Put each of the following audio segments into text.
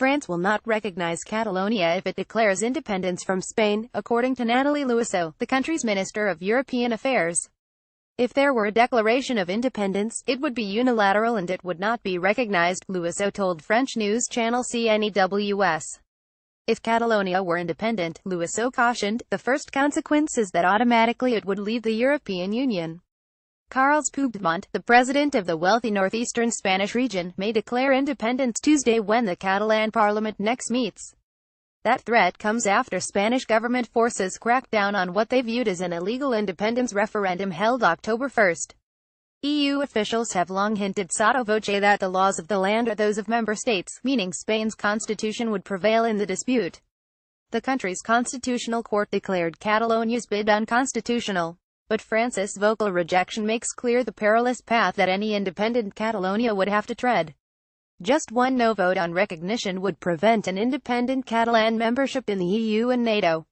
France will not recognize Catalonia if it declares independence from Spain, according to Nathalie Lo, the country's Minister of European Affairs. If there were a declaration of independence, it would be unilateral and it would not be recognized, Louiseau told French news channel CNEWS. If Catalonia were independent, Louiseau cautioned, the first consequence is that automatically it would leave the European Union. Carles Puigdemont, the president of the wealthy northeastern Spanish region, may declare independence Tuesday when the Catalan parliament next meets. That threat comes after Spanish government forces cracked down on what they viewed as an illegal independence referendum held October 1. EU officials have long hinted sotto voce that the laws of the land are those of member states, meaning Spain's constitution would prevail in the dispute. The country's constitutional court declared Catalonia's bid unconstitutional. But France's vocal rejection makes clear the perilous path that any independent Catalonia would have to tread. Just one no vote on recognition would prevent an independent Catalan membership in the EU and NATO.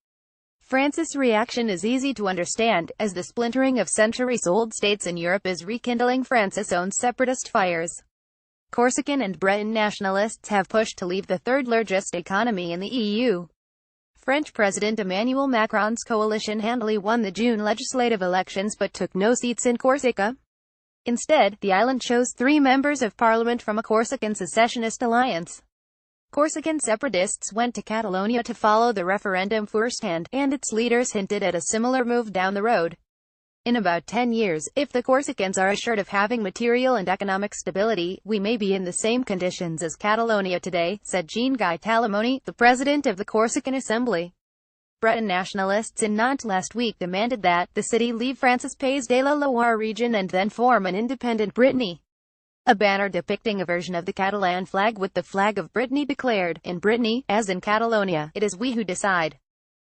France's reaction is easy to understand, as the splintering of centuries-old states in Europe is rekindling France's own separatist fires. Corsican and Breton nationalists have pushed to leave the third-largest economy in the EU. French President Emmanuel Macron's coalition handily won the June legislative elections but took no seats in Corsica. Instead, the island chose 3 members of parliament from a Corsican secessionist alliance. Corsican separatists went to Catalonia to follow the referendum firsthand, and its leaders hinted at a similar move down the road. In about 10 years, if the Corsicans are assured of having material and economic stability, we may be in the same conditions as Catalonia today, said Jean-Guy Talamoni, the president of the Corsican Assembly. Breton nationalists in Nantes last week demanded that the city leave France's Pays de la Loire region and then form an independent Brittany. A banner depicting a version of the Catalan flag with the flag of Brittany declared, "In Brittany, as in Catalonia, it is we who decide."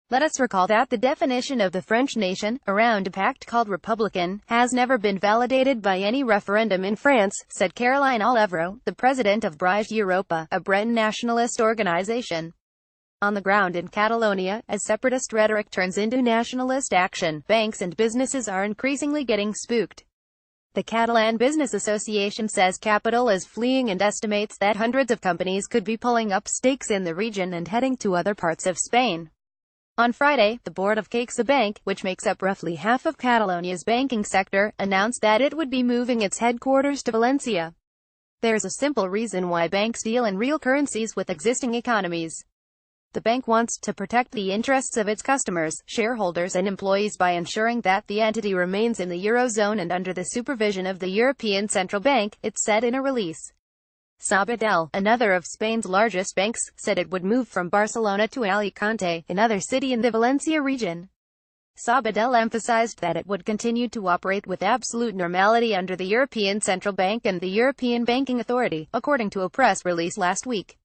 Let us recall that the definition of the French nation, around a pact called Republican, has never been validated by any referendum in France, said Caroline Olivero, the president of Brige Europa, a Breton nationalist organization. On the ground in Catalonia, as separatist rhetoric turns into nationalist action, banks and businesses are increasingly getting spooked. The Catalan Business Association says capital is fleeing and estimates that hundreds of companies could be pulling up stakes in the region and heading to other parts of Spain. On Friday, the board of CaixaBank, which makes up roughly half of Catalonia's banking sector, announced that it would be moving its headquarters to Valencia. There's a simple reason why banks deal in real currencies with existing economies. The bank wants to protect the interests of its customers, shareholders and employees by ensuring that the entity remains in the Eurozone and under the supervision of the European Central Bank, it said in a release. Sabadell, another of Spain's largest banks, said it would move from Barcelona to Alicante, another city in the Valencia region. Sabadell emphasized that it would continue to operate with absolute normality under the European Central Bank and the European Banking Authority, according to a press release last week.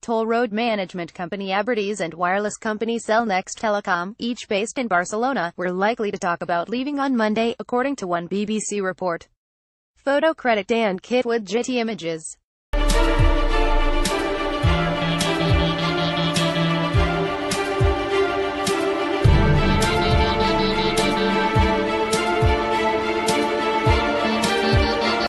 Toll road management company Abertis and wireless company Cellnex Telecom, each based in Barcelona, were likely to talk about leaving on Monday, according to one BBC report. Photo credit Dan Kitwood, Getty Images.